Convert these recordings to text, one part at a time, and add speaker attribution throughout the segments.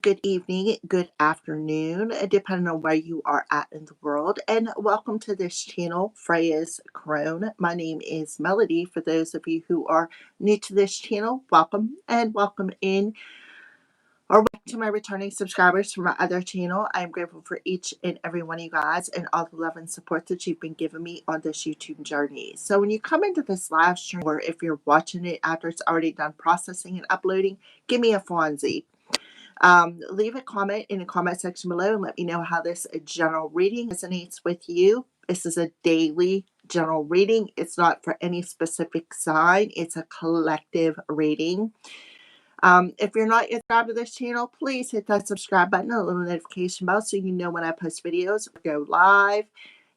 Speaker 1: Good evening, good afternoon, depending on where you are at in the world. And welcome to this channel, Freya's Crone. My name is Melody. For those of you who are new to this channel, welcome and welcome in. Or welcome to my returning subscribers from my other channel. I am grateful for each and every one of you guys and all the love and support that you've been giving me on this YouTube journey. So when you come into this live stream, or if you're watching it after it's already done processing and uploading, give me a Fonzie. Leave a comment in the comment section below and let me know how this general reading resonates with you. This is a daily general reading. It's not for any specific sign. It's a collective reading. If you're not yet subscribed to this channel, please hit that subscribe button and a little notification bell so you know when I post videos or go live.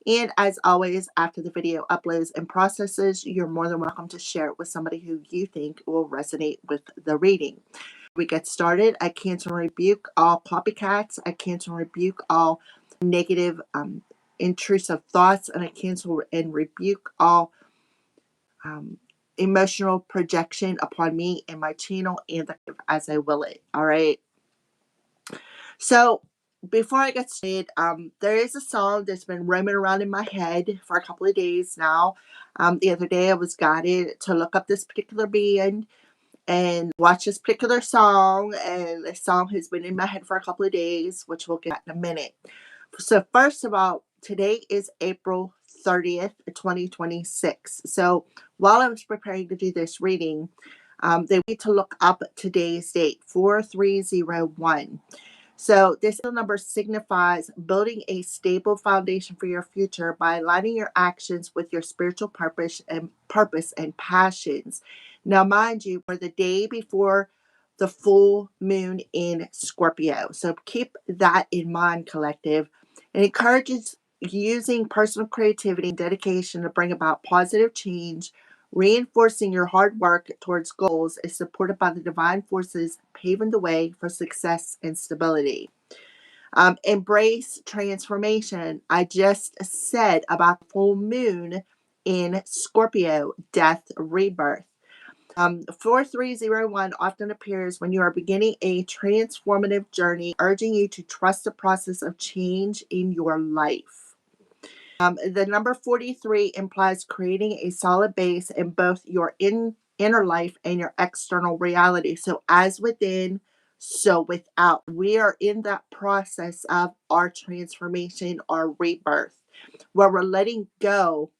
Speaker 1: And as always, after the video uploads and processes, you're more than welcome to share it with somebody who you think will resonate with the reading. We get started. I cancel and rebuke all copycats. I cancel and rebuke all negative, intrusive thoughts, and I cancel and rebuke all emotional projection upon me and my channel and as I will it. All right. So before I get started, there is a song that's been roaming around in my head for a couple of days now. The other day I was guided to look up this particular band and watch this particular song, and the song has been in my head for a couple of days, which we'll get in a minute. So first of all, today is April 30th, 2026. So while I was preparing to do this reading, they need to look up today's date, 4301. So this number signifies building a stable foundation for your future by aligning your actions with your spiritual purpose and passions. Now, mind you, we're the day before the full moon in Scorpio. So keep that in mind, collective. It encourages using personal creativity and dedication to bring about positive change. Reinforcing your hard work towards goals is supported by the divine forces paving the way for success and stability. Embrace transformation. I just said about the full moon in Scorpio, death, rebirth. 4301 often appears when you are beginning a transformative journey, urging you to trust the process of change in your life. The number 43 implies creating a solid base in both your inner life and your external reality. So, as within, so without. We are in that process of our transformation, our rebirth, where we're letting go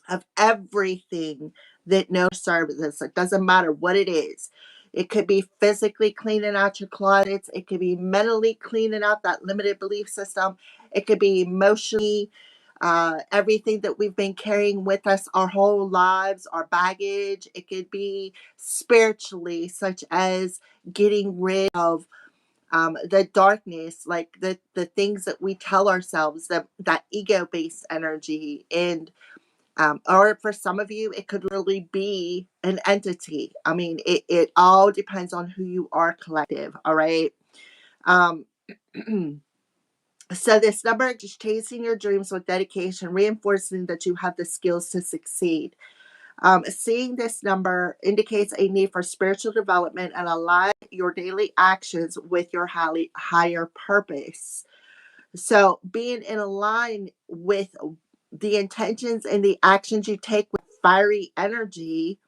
Speaker 1: of everything that no serves us. It doesn't matter what it is. It could be physically cleaning out your closets. It could be mentally cleaning out that limited belief system. It could be emotionally, everything that we've been carrying with us our whole lives, our baggage. It could be spiritually, such as getting rid of the darkness, like the things that we tell ourselves, that ego-based energy. And or for some of you, it could really be an entity. I mean, it all depends on who you are, collective. All right. Um, so this number, just chasing your dreams with dedication, reinforcing that you have the skills to succeed. Seeing this number indicates a need for spiritual development and align your daily actions with your higher purpose. So being in line with the intentions and the actions you take with fiery energy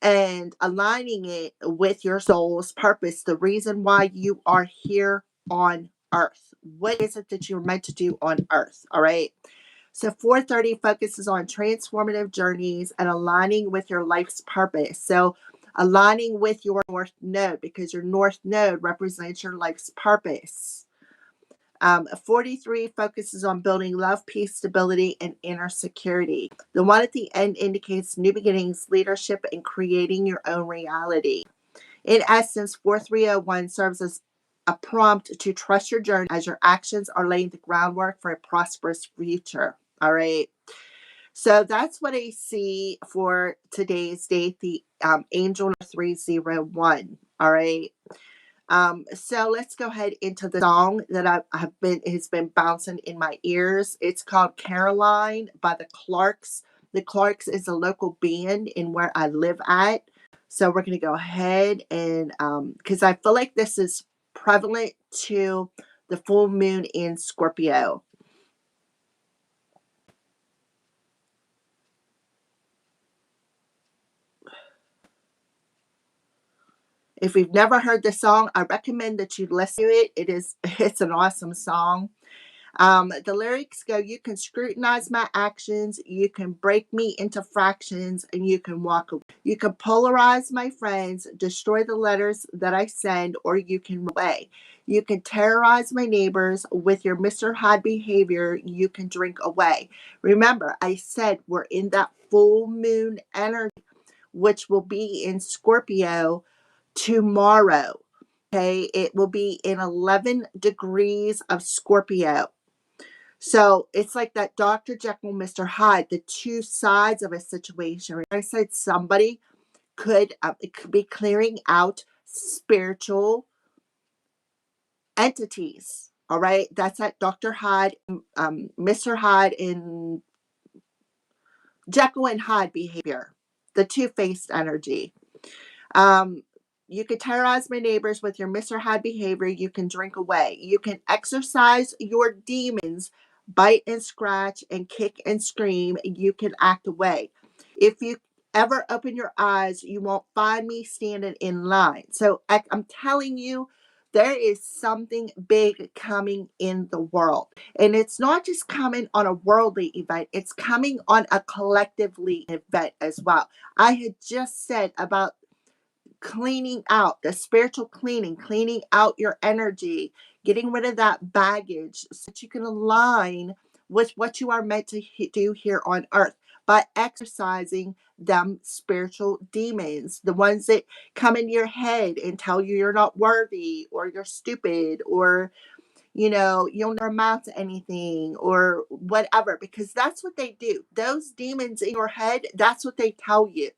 Speaker 1: and aligning it with your soul's purpose, the reason why you are here on earth. What is it that you're meant to do on earth? All right. So 430 focuses on transformative journeys and aligning with your life's purpose. So aligning with your north node, because your north node represents your life's purpose. 43 focuses on building love, peace, stability, and inner security. The one at the end indicates new beginnings, leadership, and creating your own reality. In essence, 4301 serves as a prompt to trust your journey as your actions are laying the groundwork for a prosperous future. All right. So that's what I see for today's date, the angel 301. All right. So let's go ahead into the song that has been bouncing in my ears. It's called Caroline by the Clarks. The Clarks is a local band in where I live at. So we're going to go ahead and, because I feel like this is prevalent to the full moon in Scorpio. If you've never heard the song, I recommend that you listen to it. It's an awesome song. The lyrics go, you can scrutinize my actions, you can break me into fractions, and you can walk away. You can polarize my friends, destroy the letters that I send, or you can run away. You can terrorize my neighbors with your Mr. Hyde behavior, you can drink away. Remember, I said we're in that full moon energy, which will be in Scorpio tomorrow. Okay, it will be in 11 degrees of Scorpio. So it's like that Dr. Jekyll, Mr. Hyde, the two sides of a situation. I said somebody it could be clearing out spiritual entities. All right, that's that Dr. Hyde, Mr. Hyde, and Jekyll and Hyde behavior, the two-faced energy. Um, you can terrorize my neighbors with your Mr. Hyde behavior. You can drink away. You can exercise your demons, bite and scratch and kick and scream. You can act away. If you ever open your eyes, you won't find me standing in line. So I'm telling you, there is something big coming in the world. And it's not just coming on a worldly event, it's coming on a collectively event as well. I had just said about cleaning out, the spiritual cleaning out your energy, getting rid of that baggage so that you can align with what you are meant to do here on earth by exercising them spiritual demons, the ones that come into your head and tell you you're not worthy or you're stupid or you'll never amount to anything or whatever, because that's what they do. Those demons in your head, that's what they tell you.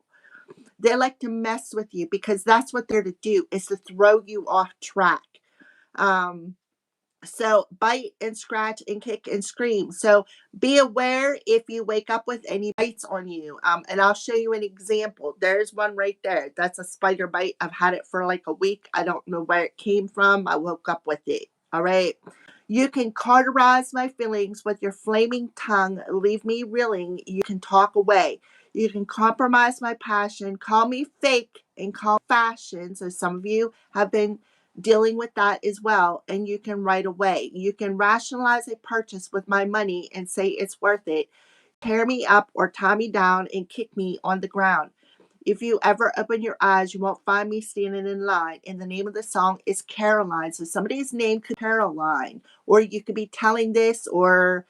Speaker 1: They like to mess with you because that's what they're to do, is to throw you off track. Um, so bite and scratch and kick and scream. So be aware if you wake up with any bites on you. And I'll show you an example. There's one right there. That's a spider bite. I've had it for like a week. I don't know where it came from. I woke up with it. All right. You can cauterize my feelings with your flaming tongue, leave me reeling. You can talk away. You can compromise my passion, call me fake and call fashion. So some of you have been dealing with that as well, and you can write away. You can rationalize a purchase with my money and say it's worth it. Tear me up or tie me down and kick me on the ground. If you ever open your eyes, you won't find me standing in line. And the name of the song is Caroline. So somebody's name could be Caroline, or you could be telling this, or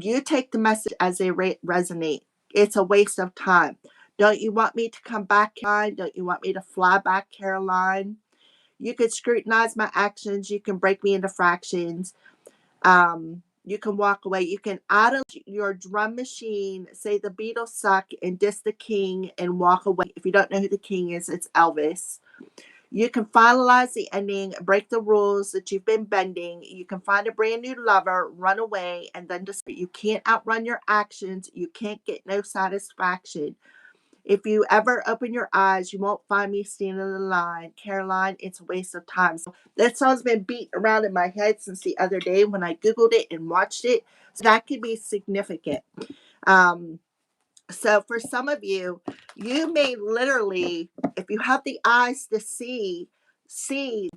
Speaker 1: you take the message as they resonate. It's a waste of time. Don't you want me to come back, Caroline? Don't you want me to fly back, Caroline? You could scrutinize my actions. You can break me into fractions. You can walk away. You can idle your drum machine, say the Beatles suck, and diss the king and walk away. If you don't know who the king is, it's Elvis. You can finalize the ending, break the rules that you've been bending. You can find a brand new lover, run away, and then just you can't outrun your actions. You can't get no satisfaction. If you ever open your eyes, you won't find me standing in the line. Caroline, it's a waste of time. So that song's been beat around in my head since the other day when I Googled it and watched it. So that could be significant. So for some of you, you may literally, if you have the eyes to see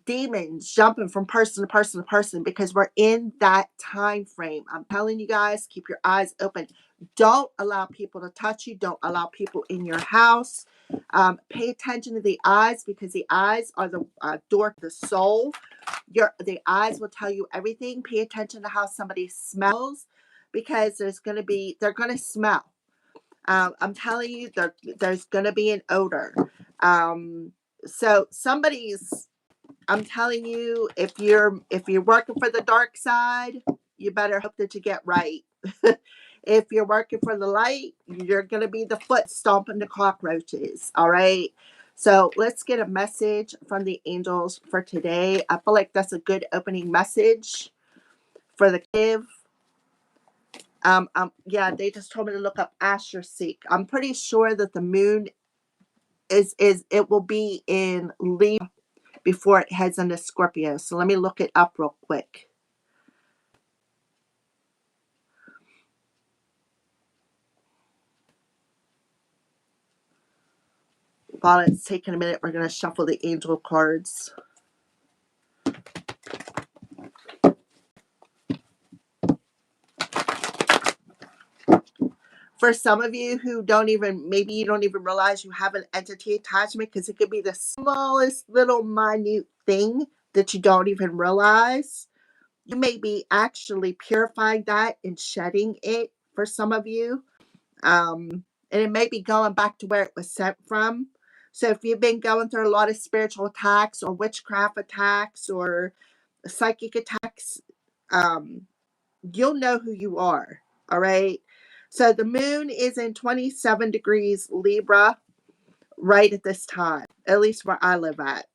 Speaker 1: demons jumping from person to person to person, because we're in that time frame. I'm telling you guys, keep your eyes open. Don't allow people to touch you. Don't allow people in your house. Pay attention to the eyes, because the eyes are the door to the soul. The eyes will tell you everything. Pay attention to how somebody smells, because they're going to smell. I'm telling you, there's going to be an odor. So I'm telling you, if you're working for the dark side, you better hope that you get right. If you're working for the light, you're going to be the foot stomping the cockroaches. All right. So let's get a message from the angels for today. I feel like that's a good opening message for the give. Yeah, they just told me to look up Asher Seek. I'm pretty sure that the moon it will be in Libra before it heads into Scorpio. So let me look it up real quick. While it's taking a minute, we're going to shuffle the angel cards. For some of you who maybe you don't even realize you have an entity attachment, because it could be the smallest little minute thing that you don't even realize. You may be actually purifying that and shedding it for some of you. And it may be going back to where it was sent from. So if you've been going through a lot of spiritual attacks or witchcraft attacks or psychic attacks, you'll know who you are. All right. So the moon is in 27 degrees Libra right at this time, at least where I live at.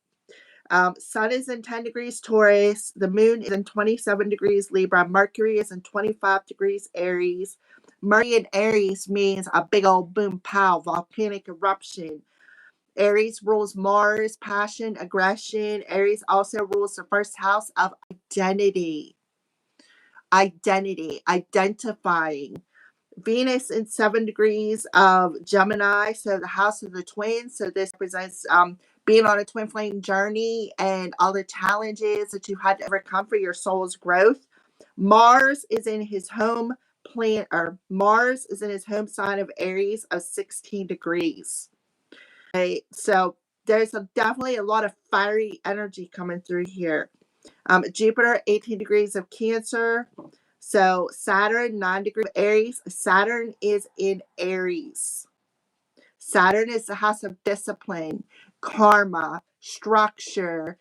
Speaker 1: Sun is in 10 degrees Taurus. The moon is in 27 degrees Libra. Mercury is in 25 degrees Aries. Mercury in Aries means a big old boom pow, volcanic eruption. Aries rules Mars, passion, aggression. Aries also rules the first house of identity. Identifying. Venus in 7 degrees of Gemini, so the house of the twins. So this presents being on a twin flame journey and all the challenges that you had to overcome for your soul's growth. Mars is in his home Mars is in his home sign of Aries of 16 degrees. Okay, so there's definitely a lot of fiery energy coming through here. Jupiter, 18 degrees of Cancer. So Saturn, 9 degrees of Aries. Saturn is in Aries. Saturn is the house of discipline, karma, structure,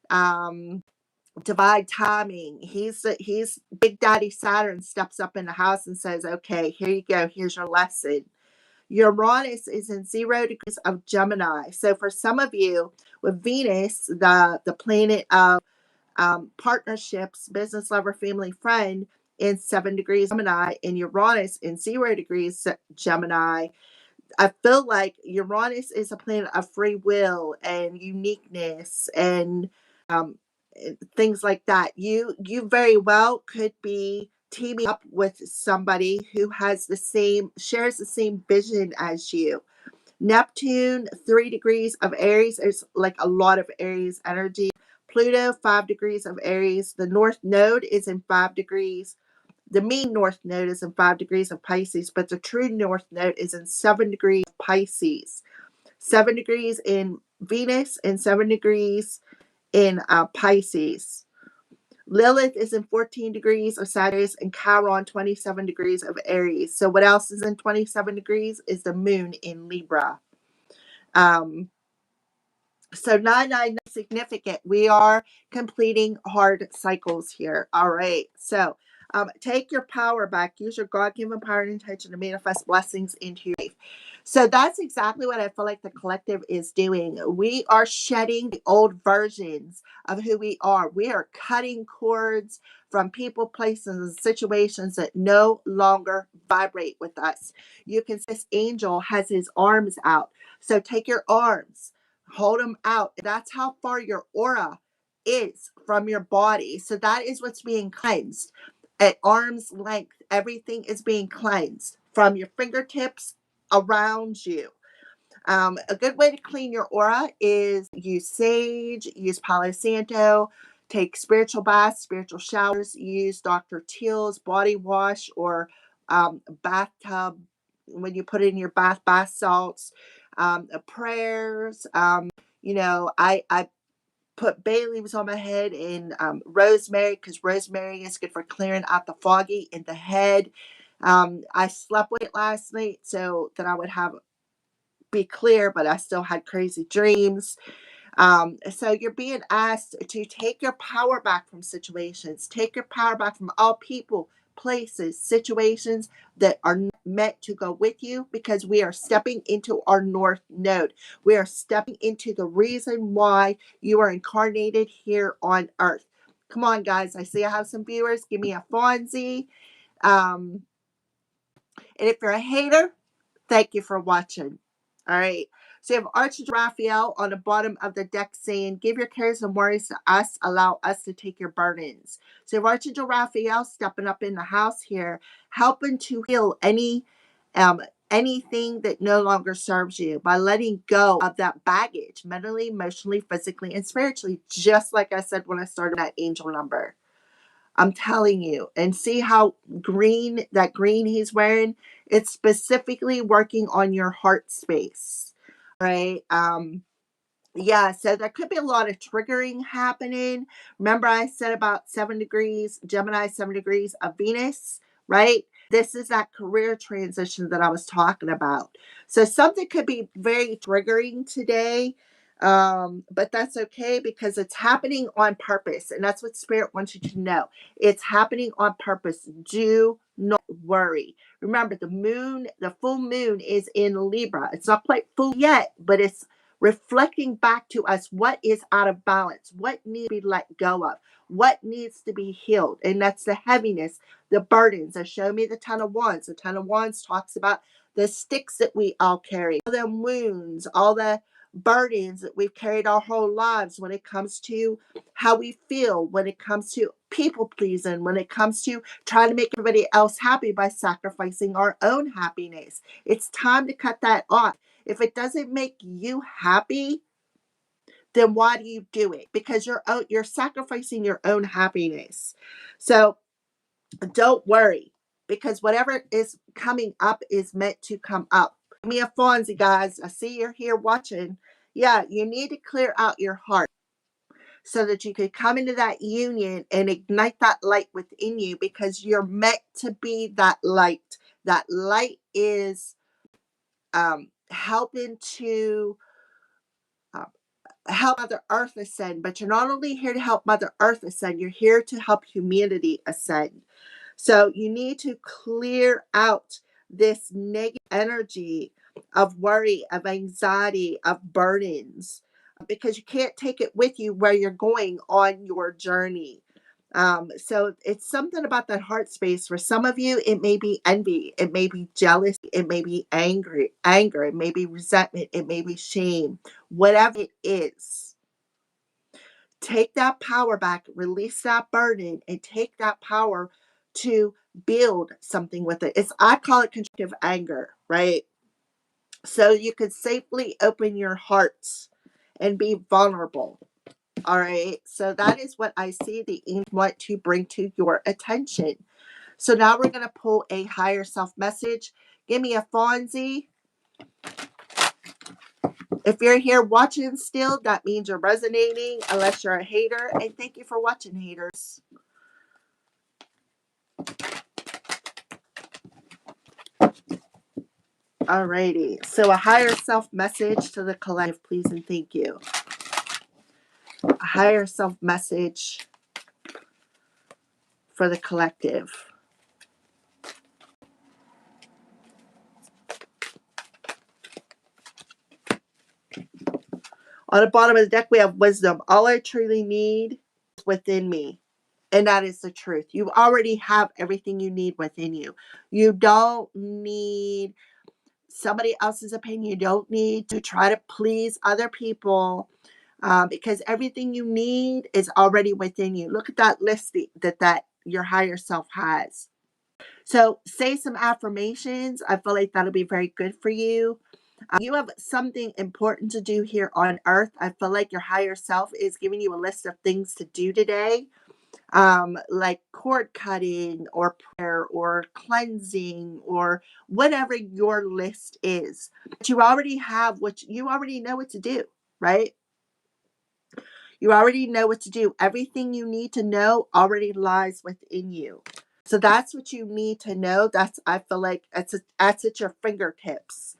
Speaker 1: divine timing. He's Big Daddy Saturn steps up in the house and says, okay, here you go. Here's your lesson. Uranus is in 0 degrees of Gemini. So for some of you, with Venus, the planet of partnerships, business, lover, family, friend, in 7 degrees Gemini, and Uranus in 0 degrees Gemini, I feel like Uranus is a planet of free will and uniqueness and things like that. You very well could be teaming up with somebody who shares the same vision as you. Neptune, 3 degrees of Aries. There's like a lot of Aries energy. Pluto, 5 degrees of Aries. The North Node is in 5 degrees. The mean North Node is in 5 degrees of Pisces, but the true North Node is in 7 degrees of Pisces. 7 degrees in Venus and 7 degrees in Pisces. Lilith is in 14 degrees of Sagittarius and Chiron 27 degrees of Aries. So what else is in 27 degrees is the moon in Libra. So 999 significant. We are completing hard cycles here. All right. So take your power back. Use your God-given power and intention to manifest blessings into your life. So that's exactly what I feel like the collective is doing. We are shedding the old versions of who we are. We are cutting cords from people, places, and situations that no longer vibrate with us. You can see this angel has his arms out. So take your arms, hold them out. That's how far your aura is from your body. So that is what's being cleansed. At arm's length, everything is being cleansed from your fingertips around you. A good way to clean your aura is use sage, use Palo Santo, take spiritual baths, spiritual showers, use Dr. Teal's body wash or bathtub when you put in your bath salts, prayers. I put bay leaves on my head and rosemary, because rosemary is good for clearing out the foggy in the head. I slept late last night so that I would be clear, but I still had crazy dreams. So you're being asked to take your power back from situations, take your power back from all people, places, situations that are meant to go with you, because we are stepping into our North Node. We are stepping into the reason why you are incarnated here on Earth. Come on, guys. I see I have some viewers. Give me a Fonzie. And if you're a hater, thank you for watching. All right. So you have Archangel Raphael on the bottom of the deck saying, give your cares and worries to us, allow us to take your burdens. So you have Archangel Raphael stepping up in the house here, helping to heal anything that no longer serves you by letting go of that baggage, mentally, emotionally, physically, and spiritually, just like I said when I started that angel number. I'm telling you. And see how that green he's wearing? It's specifically working on your heart space, right? Yeah, so there could be a lot of triggering happening. Remember I said about 7 degrees, Gemini, 7 degrees of Venus, right? This is that career transition that I was talking about. So something could be very triggering today, but that's okay because it's happening on purpose. And that's what Spirit wants you to know. It's happening on purpose. Do not worry. Remember, the full moon is in Libra. It's not quite full yet, but it's reflecting back to us what is out of balance, what needs to be let go of, what needs to be healed. And that's the heaviness, the burdens. So show me the Ten of Wands. The Ten of Wands talks about the sticks that we all carry, all the wounds, all the burdens that we've carried our whole lives when it comes to how we feel, when it comes to people pleasing, when it comes to trying to make everybody else happy by sacrificing our own happiness. It's time to cut that off. If it doesn't make you happy, then why do you do it? Because you're sacrificing your own happiness. So don't worry, because whatever is coming up is meant to come up. Give me a Fonzie, guys. I see you're here watching. Yeah, you need to clear out your heart so that you could come into that union and ignite that light within you, because you're meant to be that light. That light is helping to help Mother Earth ascend, but you're not only here to help Mother Earth ascend, you're here to help humanity ascend. So you need to clear out this negative energy of worry, of anxiety, of burdens, because you can't take it with you where you're going on your journey. So it's something about that heart space. For some of you, it may be envy, it may be jealousy, it may be anger, it may be resentment, it may be shame, whatever it is. Take that power back, release that burden, and take that power to build something with it. I call it constructive anger, right? So you can safely open your hearts and be vulnerable. All right. So that is what I see the angels want to bring to your attention. So now we're going to pull a higher self message. Give me a Fonzie. If you're here watching still, that means you're resonating, unless you're a hater. And thank you for watching, haters. Alrighty. So a higher self message to the collective, please and thank you. A higher self message for the collective. On the bottom of the deck, we have wisdom. All I truly need is within me. And that is the truth. You already have everything you need within you. You don't need somebody else's opinion. You don't need to try to please other people, because everything you need is already within you. Look at that list that your higher self has. So say some affirmations. I feel like that'll be very good for you. You have something important to do here on earth. I feel like your higher self is giving you a list of things to do today, like cord cutting or prayer or cleansing or whatever your list is. But you already have you already know what to do, right? You already know what to do. Everything you need to know already lies within you. So that's what you need to know. I feel like that's at your fingertips.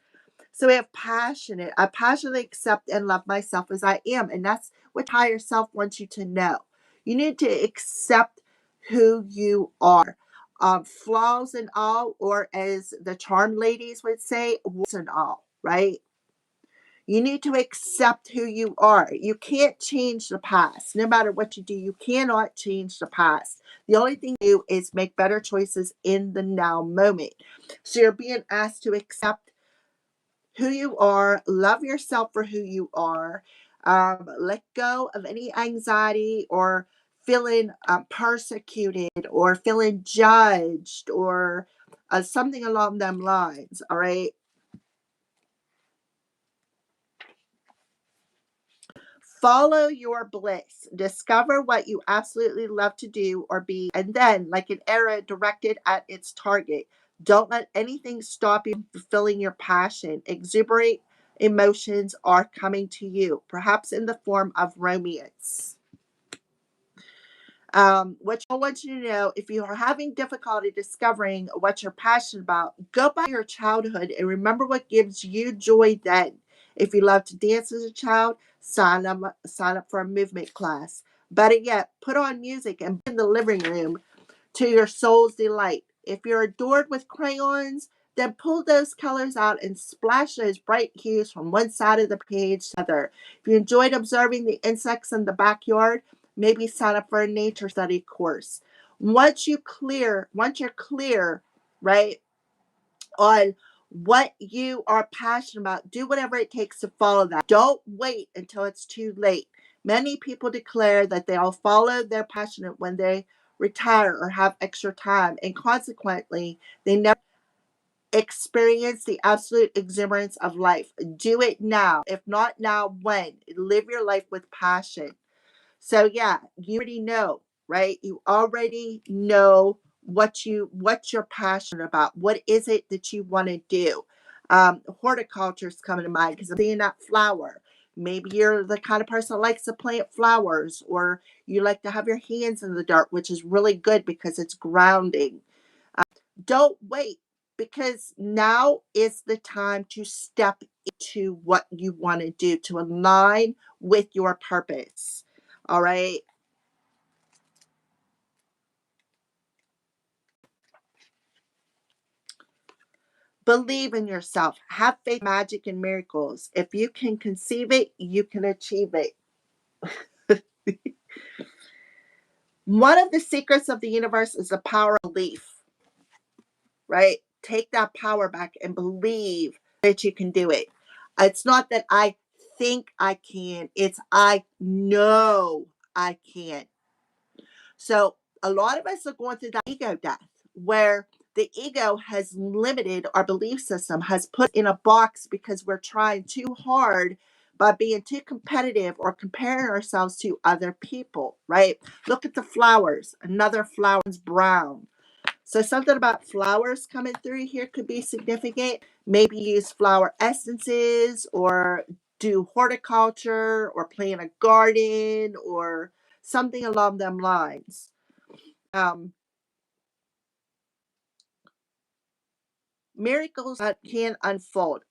Speaker 1: So we have passionate. I passionately accept and love myself as I am. And that's what higher self wants you to know. You need to accept who you are. Flaws and all, or as the charm ladies would say, warts and all, right? You need to accept who you are. You can't change the past. No matter what you do, you cannot change the past. The only thing you do is make better choices in the now moment. So you're being asked to accept who you are, love yourself for who you are, let go of any anxiety or feeling persecuted or feeling judged or something along them lines. All right. Follow your bliss. Discover what you absolutely love to do or be, and then, like an arrow directed at its target, don't let anything stop you from fulfilling your passion. Exuberant emotions are coming to you, perhaps in the form of romance. What I want you to know, if you are having difficulty discovering what you're passionate about, go back to your childhood and remember what gives you joy then. If you love to dance as a child, sign up for a movement class. Better yet, put on music and be in the living room to your soul's delight. If you're adored with crayons, then pull those colors out and splash those bright hues from one side of the page to the other. If you enjoyed observing the insects in the backyard, maybe sign up for a nature study course. Once you're clear, right, on what you are passionate about, do whatever it takes to follow that. Don't wait until it's too late. Many people declare that they'll follow their passion when they retire or have extra time, and consequently, they never experience the absolute exuberance of life. Do it now. If not now, when? Live your life with passion. So yeah, you already know, right? You already know what you're passionate about. What is it that you want to do? Horticulture is coming to mind because I'm seeing that flower. Maybe you're the kind of person that likes to plant flowers, or you like to have your hands in the dirt, which is really good because it's grounding. Don't wait, because now is the time to step into what you want to do, to align with your purpose. All right. Believe in yourself. Have faith in magic and miracles. If you can conceive it, you can achieve it. One of the secrets of the universe is the power of belief, right? Take that power back and believe that you can do it. It's not that I think I can, it's I know I can. So a lot of us are going through that ego death where the ego has limited our belief system, has put in a box because we're trying too hard by being too competitive or comparing ourselves to other people, right? Look at the flowers. Another flower is brown. So something about flowers coming through here could be significant. Maybe use flower essences or do horticulture or plant a garden or something along them lines. Um, Miracles can unfold.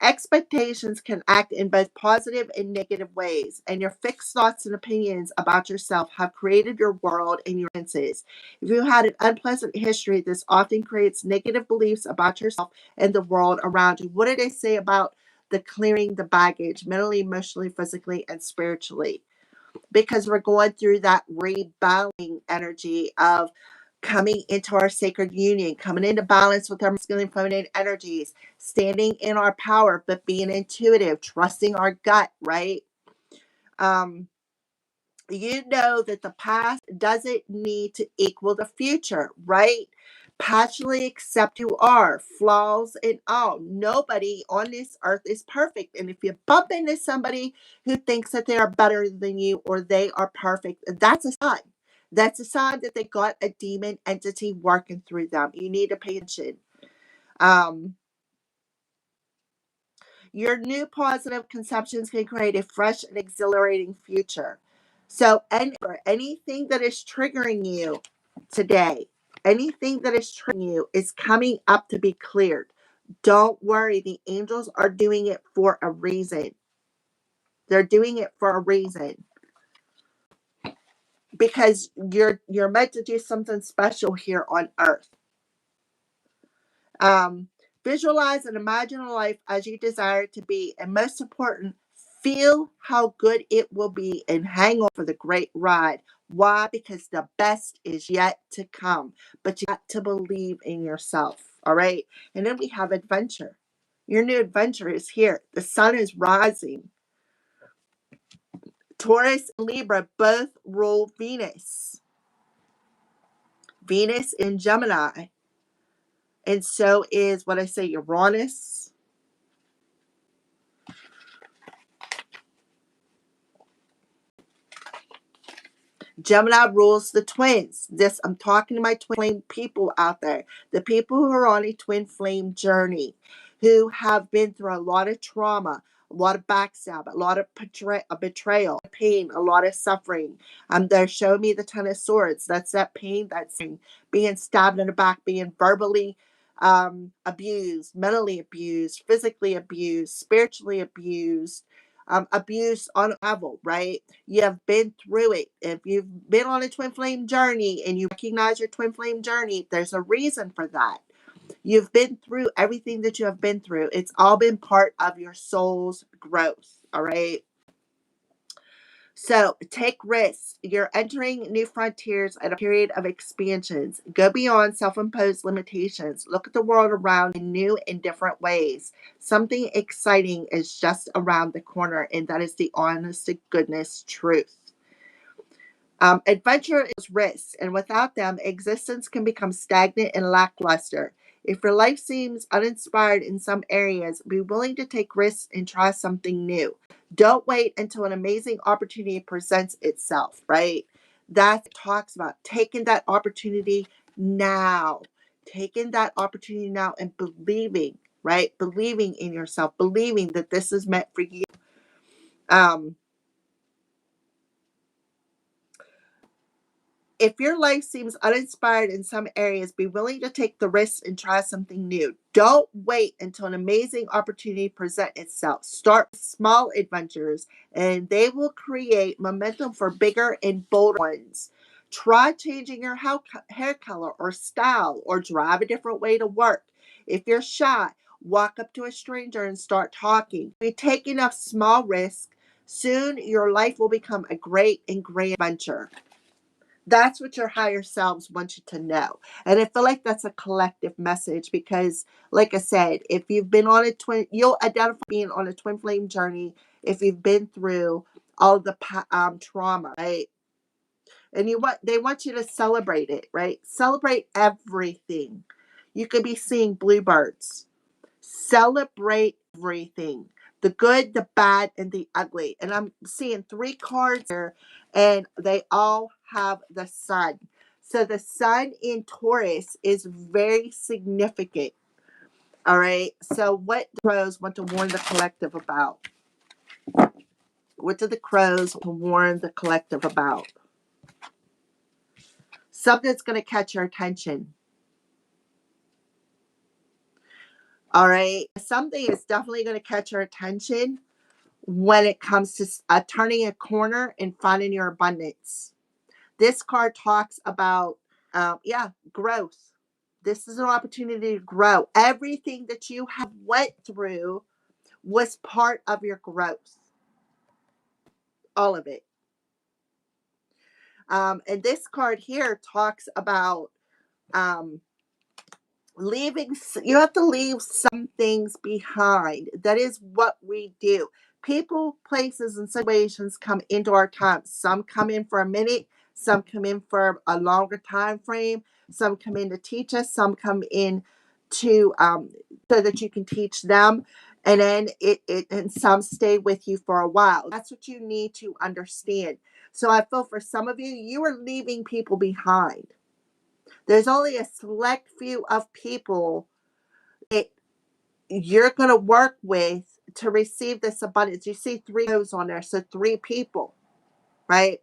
Speaker 1: Expectations can act in both positive and negative ways, and your fixed thoughts and opinions about yourself have created your world and your senses. If you had an unpleasant history, this often creates negative beliefs about yourself and the world around you. What did they say about the clearing the baggage, mentally, emotionally, physically, and spiritually? Because we're going through that rebalancing energy of coming into our sacred union, coming into balance with our masculine and feminine energies, standing in our power, but being intuitive, trusting our gut, right? Um, you know that the past doesn't need to equal the future, right? Passionately accept you are, flaws and all. Nobody on this earth is perfect. And if you bump into somebody who thinks that they are better than you or they are perfect, that's a sign. That's a sign that they got a demon entity working through them. You need to pay attention. Um, Your new positive conceptions can create a fresh and exhilarating future. So, anything that is triggering you today, anything that is triggering you is coming up to be cleared. Don't worry, the angels are doing it for a reason. They're doing it for a reason because you're meant to do something special here on earth. Um, Visualize and imagine a life as you desire it to be. And most important, feel how good it will be and hang on for the great ride. Why? Because the best is yet to come. But you got to believe in yourself. All right. And then we have adventure. Your new adventure is here. The sun is rising. Taurus and Libra both rule Venus. Venus in Gemini. And so is what I say, Uranus. Gemini rules the twins. This, I'm talking to my twin flame people out there. The people who are on a twin flame journey, who have been through a lot of trauma, a lot of backstab, a lot of betrayal, pain, a lot of suffering. They're showing me the Ten of Swords. That's that pain, that's being stabbed in the back, being verbally abused, mentally abused, physically abused, spiritually abused, abuse on a level, right? You have been through it. If you've been on a twin flame journey and you recognize your twin flame journey, there's a reason for that. You've been through everything that you have been through. It's all been part of your soul's growth, all right? So take risks. You're entering new frontiers at a period of expansions. Go beyond self-imposed limitations. Look at the world around in new and different ways. Something exciting is just around the corner, and that is the honest to goodness truth. Adventure is risks, and without them, existence can become stagnant and lackluster. If your life seems uninspired in some areas, be willing to take risks and try something new. Don't wait until an amazing opportunity presents itself, right? That talks about taking that opportunity now. Taking that opportunity now and believing, right? Believing in yourself, believing that this is meant for you. If your life seems uninspired in some areas, be willing to take the risks and try something new. Don't wait until an amazing opportunity presents itself. Start with small adventures, and they will create momentum for bigger and bolder ones. Try changing your hair color or style, or drive a different way to work. If you're shy, walk up to a stranger and start talking. If you take enough small risks, soon your life will become a great and grand adventure. That's what your higher selves want you to know. And I feel like that's a collective message because, like I said, if you've been on a twin, you'll identify being on a twin flame journey if you've been through all the trauma, right? And they want you to celebrate it, right? Celebrate everything. You could be seeing bluebirds. Celebrate everything, the good, the bad, and the ugly. And I'm seeing 3 cards here, and they all have the sun. So the sun in Taurus is very significant. All right. So what do the crows want to warn the collective about? What do the crows want to warn the collective about? Something that's going to catch your attention. All right. Something is definitely going to catch your attention when it comes to turning a corner and finding your abundance. This card talks about, growth. This is an opportunity to grow. Everything that you have went through was part of your growth. All of it. And this card here talks about um, you have to leave some things behind. That is what we do. People, places, and situations come into our time. Some come in for a minute, some come in for a longer time frame, some come in to teach us, some come in to so that you can teach them, and then and some stay with you for a while. That's what you need to understand. So I feel for some of you, you are leaving people behind. There's only a select few of people that you're going to work with to receive this abundance. You see 3 rows on there, so 3 people, right?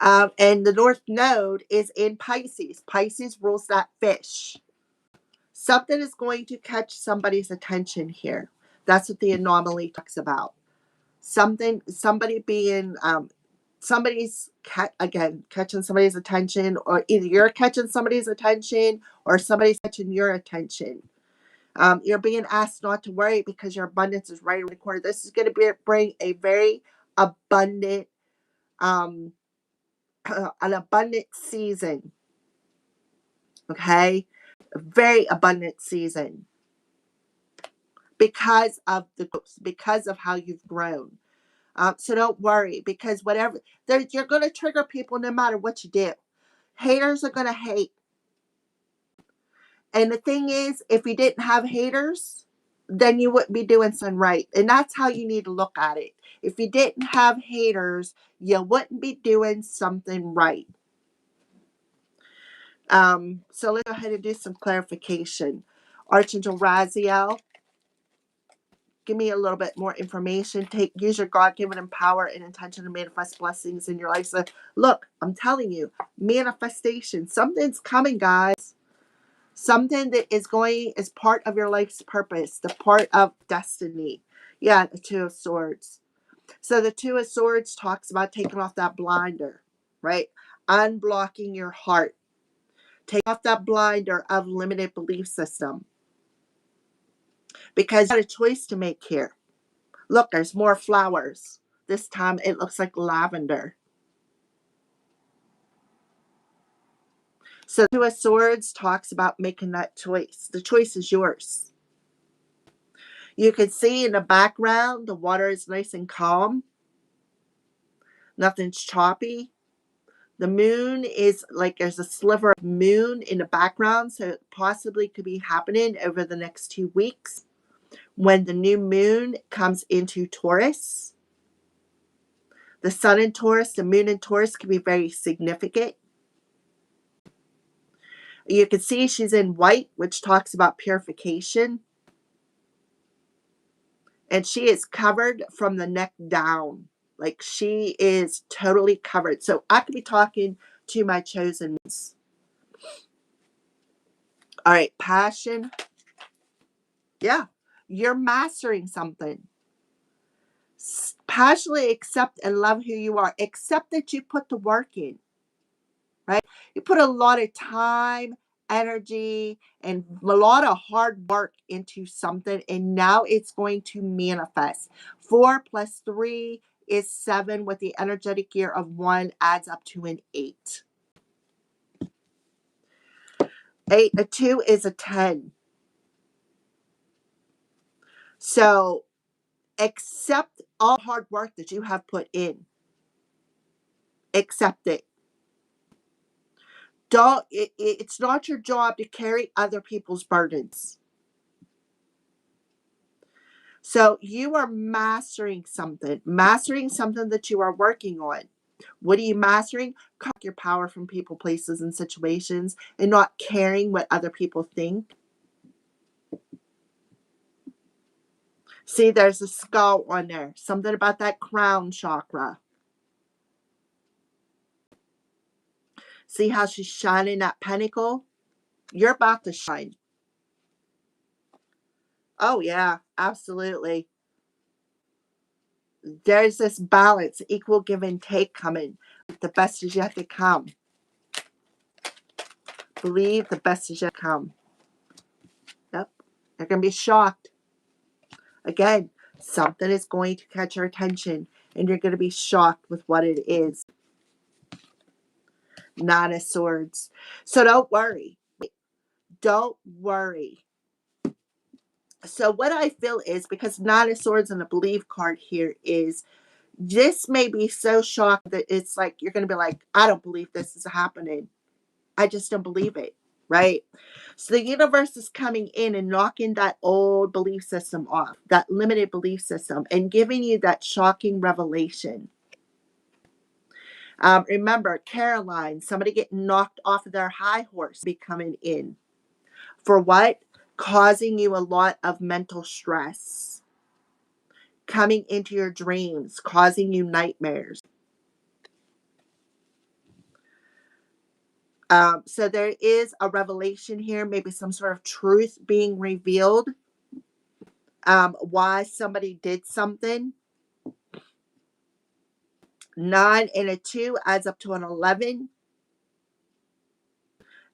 Speaker 1: And the North Node is in Pisces. Pisces rules that fish. Something is going to catch somebody's attention here. That's what the anomaly talks about. Somebody being, somebody's catching somebody's attention, or either you're catching somebody's attention or somebody's catching your attention. You're being asked not to worry because your abundance is right around the corner. This is going to bring a very abundant, um, an abundant season. Okay, a very abundant season. because of the growth, because of how you've grown. So don't worry, because whatever, you're going to trigger people no matter what you do. Haters are going to hate. And the thing is, if you didn't have haters, then you wouldn't be doing something right. And that's how you need to look at it. If you didn't have haters, you wouldn't be doing something right. So let's go ahead and do some clarification. Archangel Raziel, give me a little bit more information. Use your God-given power and intention to manifest blessings in your life. So look, I'm telling you, manifestation. Something's coming, guys. Something that is part of your life's purpose, the part of destiny. Yeah, the Two of Swords. So the Two of Swords talks about taking off that blinder, right? Unblocking your heart. Take off that blinder of limited belief system. Because you got a choice to make here. Look, there's more flowers. This time it looks like lavender. So the Two of Swords talks about making that choice. The choice is yours. You can see in the background, the water is nice and calm. Nothing's choppy. The moon is like there's a sliver of moon in the background, so it possibly could be happening over the next 2 weeks when the new moon comes into Taurus. The sun in Taurus, the moon in Taurus can be very significant. You can see she's in white, which talks about purification. And she is covered from the neck down. Like she is totally covered. So I could be talking to my chosen ones. All right, passion. Yeah, you're mastering something. Passionately accept and love who you are. Accept that you put the work in, right? You put a lot of time, energy, and a lot of hard work into something, and now it's going to manifest. 4 plus 3 is 7, with the energetic year of 1 adds up to an 8. 2 is a 10. So accept all hard work that you have put in. Accept it. It's not your job to carry other people's burdens. So you are mastering something that you are working on. What are you mastering? Cut your power from people, places, and situations, and not caring what other people think. See, there's a skull on there. Something about that crown chakra. See how she's shining that pentacle? You're about to shine. Oh, yeah, absolutely. There's this balance, equal give and take coming. The best is yet to come. Believe the best is yet to come. Yep. They're going to be shocked. Again, something is going to catch your attention, and you're going to be shocked with what it is. Nine of Swords. So don't worry. Don't worry. So what I feel is, because Nine of Swords and the Believe card here is, this may be so shocked that it's like, you're going to be like, I don't believe this is happening. I just don't believe it, right? So the universe is coming in and knocking that old belief system off, that limited belief system, and giving you that shocking revelation. Remember, Caroline, somebody getting knocked off of their high horse, be coming in. For what? Causing you a lot of mental stress. Coming into your dreams, causing you nightmares. So there is a revelation here, maybe some sort of truth being revealed. Why somebody did something. 9 and a 2 adds up to an 11.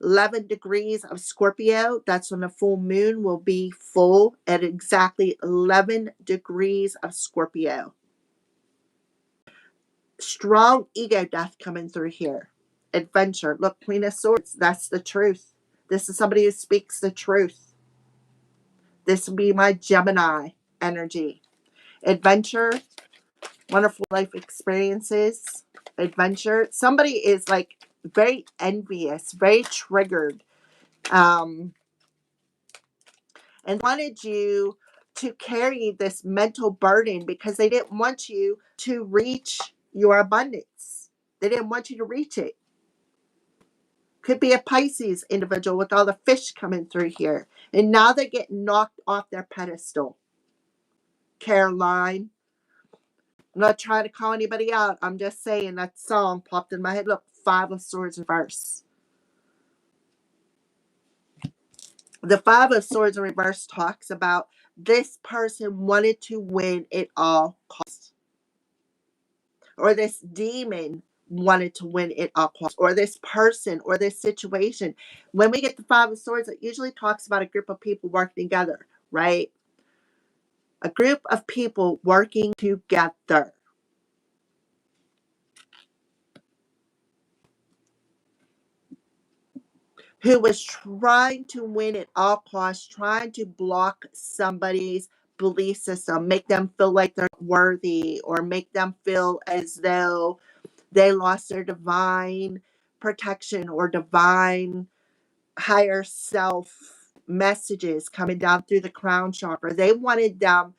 Speaker 1: 11 degrees of Scorpio. That's when the full moon will be full at exactly 11 degrees of Scorpio. Strong ego death coming through here. Adventure. Look, Queen of Swords. That's the truth. This is somebody who speaks the truth. This would be my Gemini energy. Adventure, wonderful life experiences, adventure. Somebody is like very envious, very triggered, and wanted you to carry this mental burden because they didn't want you to reach your abundance. They didn't want you to reach it. Could be a Pisces individual with all the fish coming through here. And now they're getting knocked off their pedestal. Caroline. I'm not trying to call anybody out. I'm just saying that song popped in my head. Look, Five of Swords reverse. The Five of Swords in reverse talks about this person wanted to win at all costs. Or this demon wanted to win at all costs. Or this person or this situation. When we get the Five of Swords, it usually talks about a group of people working together, right? A group of people working together. Who was trying to win at all costs, trying to block somebody's belief system, make them feel like they're worthy, or make them feel as though they lost their divine protection or divine higher self messages coming down through the crown chakra. They wanted them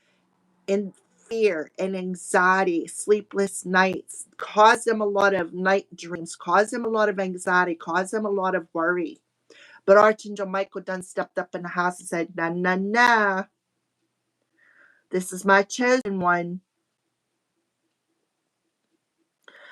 Speaker 1: in fear and anxiety, sleepless nights, cause them a lot of night dreams, cause them a lot of anxiety, cause them a lot of worry. But Archangel Michael done stepped up in the house and said, nah, nah, nah. This is my chosen one.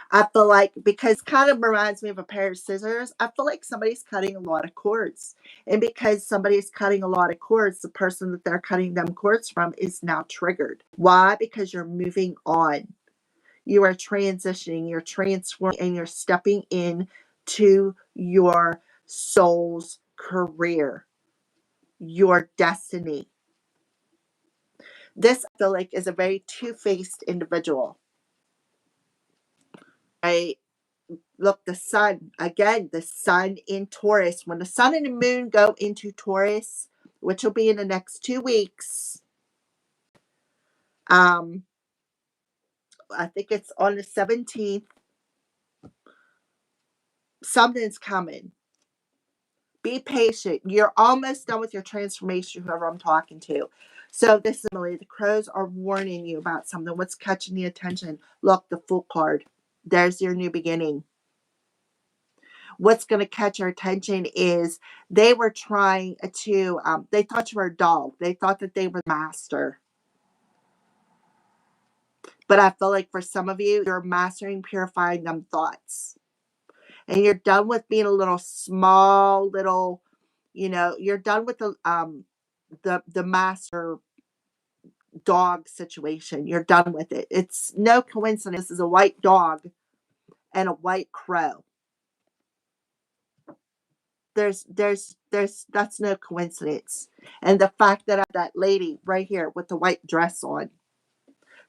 Speaker 1: I feel like, because kind of reminds me of a pair of scissors, I feel like somebody's cutting a lot of cords. And because somebody's cutting a lot of cords, the person that they're cutting them cords from is now triggered. Why? Because you're moving on. You are transitioning, you're transforming, and you're stepping in to your soul's career, your destiny. This, I feel like, is a very two-faced individual. Right? Look, the sun, again, the sun in Taurus. When the sun and the moon go into Taurus, which will be in the next 2 weeks, I think it's on the 17th, something's coming. Be patient. You're almost done with your transformation, whoever I'm talking to. So this is Emily. The crows are warning you about something. What's catching the attention? Look, the Fool card. There's your new beginning. What's going to catch our attention is they were trying to, they thought you were a dog. They thought that they were the master. But I feel like for some of you, you're mastering, purifying them thoughts. And you're done with being a little small, little, you're done with the master dog situation. You're done with it. It's no coincidence. This is a white dog and a white crow. There's that's no coincidence. And the fact that that lady right here with the white dress on,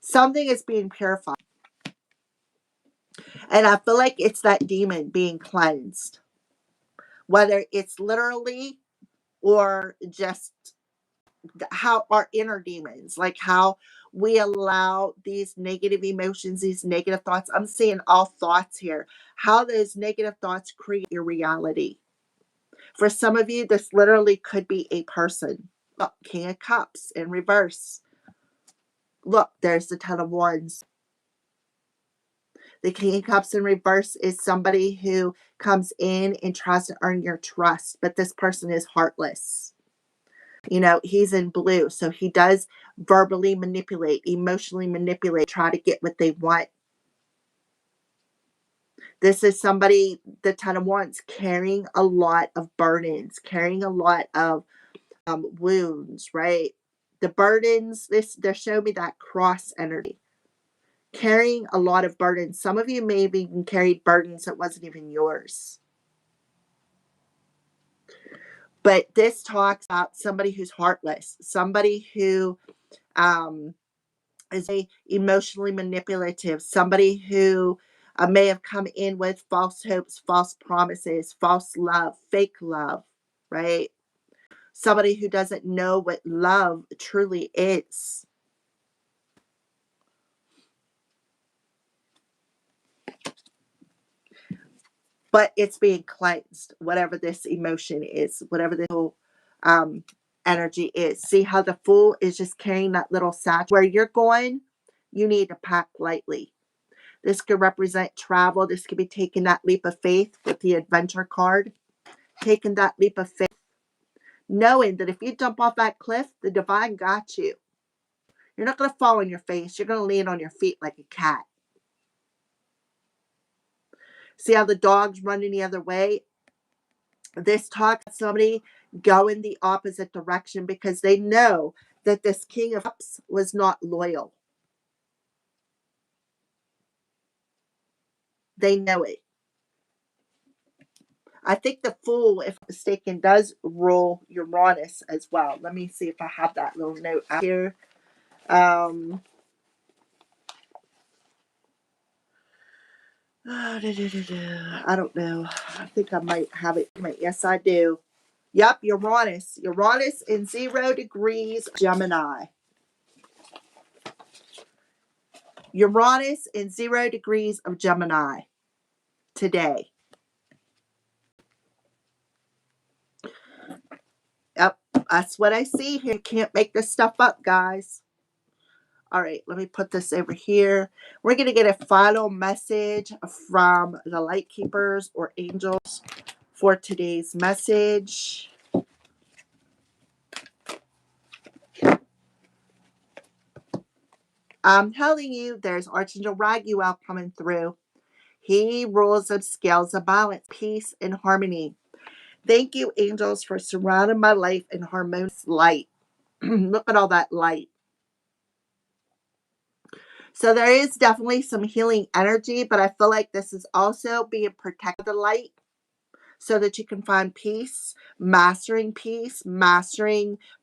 Speaker 1: something is being purified. And I feel like it's that demon being cleansed. Whether it's literally or just how our inner demons, like how we allow these negative emotions, these negative thoughts. I'm seeing all thoughts here. How those negative thoughts create your reality. For some of you, this literally could be a person. Look, King of Cups in reverse. Look, there's the Ten of Wands. The King of Cups in reverse is somebody who comes in and tries to earn your trust, but this person is heartless. He's in blue, so he does verbally manipulate, emotionally manipulate, try to get what they want. This is somebody, the Ten of Wands, carrying a lot of burdens, carrying a lot of wounds, right? The burdens, they're showing me that cross energy. Carrying a lot of burdens. Some of you may have even carried burdens that wasn't even yours. But this talks about somebody who's heartless, somebody who is emotionally manipulative, somebody who may have come in with false hopes, false promises, false love, fake love, right? somebody who doesn't know what love truly is. But it's being cleansed, whatever this emotion is, whatever the whole energy is. See how the Fool is just carrying that little satchel? Where you're going, you need to pack lightly. This could represent travel. This could be taking that leap of faith with the adventure card. Taking that leap of faith, knowing that if you jump off that cliff, the divine got you. You're not going to fall on your face. You're going to land on your feet like a cat. See how the dog's running the other way? This talks about somebody going the opposite direction because they know that this King of Cups was not loyal. They know it. I think the Fool, if I'm mistaken, does rule Uranus as well. Let me see if I have that little note out here. I don't know. I think I might have it. Yes, I do. Yep, Uranus. Uranus in 0 degrees Gemini. Uranus in 0 degrees of Gemini today. Yep, that's what I see here. You can't make this stuff up, guys. All right, let me put this over here. We're going to get a final message from the light keepers or angels for today's message. I'm telling you, there's Archangel Raguel coming through. He rules of scales of balance, peace, and harmony. Thank you, angels, for surrounding my life in harmonious light. Look at all that light. So there is definitely some healing energy, but I feel like this is also being protected by the light so that you can find peace, mastering,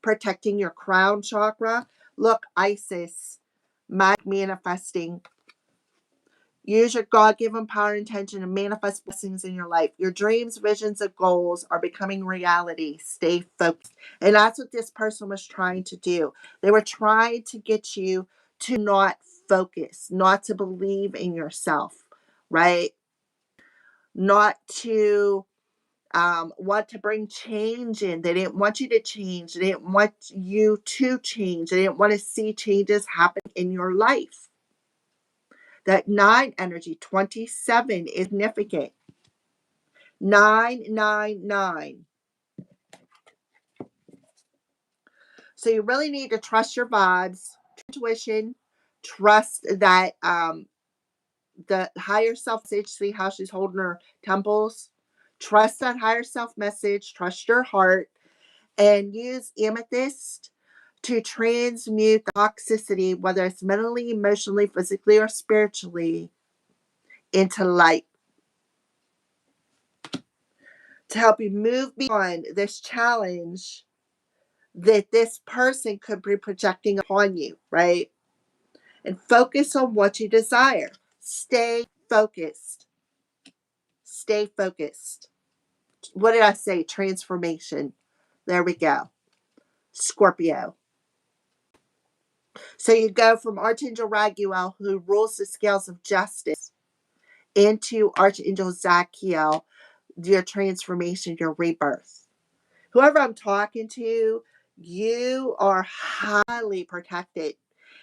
Speaker 1: protecting your crown chakra. Look, Isis, manifesting. Use your God-given power and intention to manifest blessings in your life. Your dreams, visions, and goals are becoming reality. Stay focused. And that's what this person was trying to do. They were trying to get you to not focus, not to believe in yourself, right? Not to want to bring change in. They didn't want you to change. They didn't want you to change. They didn't want to see changes happen in your life. That 9 energy, 27, is significant. 999. So you really need to trust your vibes, intuition, trust that the higher self message. See how she's holding her temples? Trust that higher self message, trust your heart, and use amethyst to transmute the toxicity, whether it's mentally, emotionally, physically, or spiritually, into light. To help you move beyond this challenge that this person could be projecting upon you, right? And focus on what you desire. Stay focused. Stay focused. What did I say? Transformation. There we go. Scorpio. So you go from Archangel Raguel, who rules the scales of justice, into Archangel Zachiel, your transformation, your rebirth. Whoever I'm talking to, you are highly protected.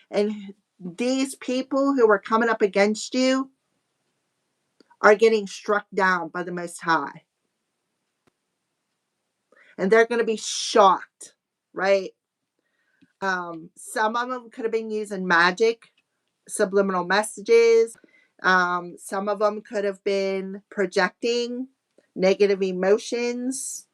Speaker 1: And these people who are coming up against you are getting struck down by the Most High. And they're going to be shocked, right? Some of them could have been using magic, subliminal messages. Some of them could have been projecting negative emotions,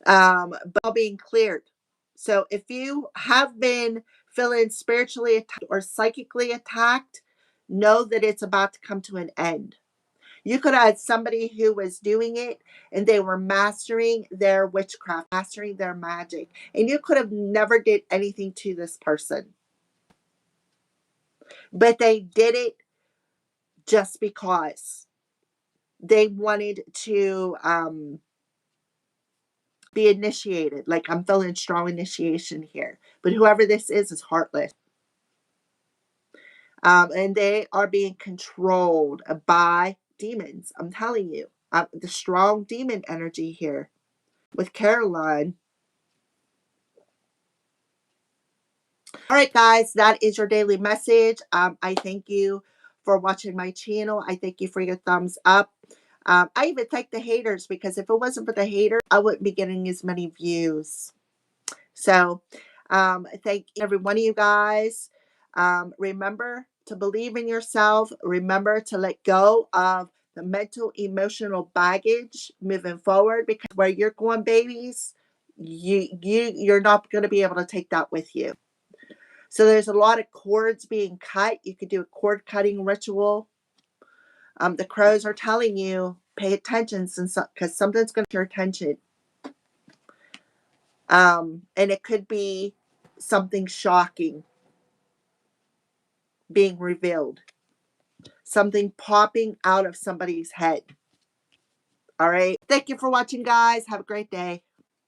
Speaker 1: but all being cleared. So if you have been feeling spiritually attacked or psychically attacked, know that it's about to come to an end. You could have had somebody who was doing it and they were mastering their witchcraft, mastering their magic, and you could have never did anything to this person. But they did it just because they wanted to be initiated. Like, I'm feeling strong initiation here. But whoever this is heartless. And they are being controlled by demons. I'm telling you. The strong demon energy here with Caroline. All right, guys, that is your daily message. I thank you for watching my channel. I thank you for your thumbs up. I even thank the haters, because if it wasn't for the haters, I wouldn't be getting as many views. So thank every one of you guys. Remember to believe in yourself. Remember to let go of the mental, emotional baggage moving forward, because where you're going, babies, you're not going to be able to take that with you. So there's a lot of cords being cut. You could do a cord cutting ritual. The crows are telling you, pay attention, because something's going to get your attention. And it could be something shocking being revealed. Something popping out of somebody's head. All right. Thank you for watching, guys. Have a great day.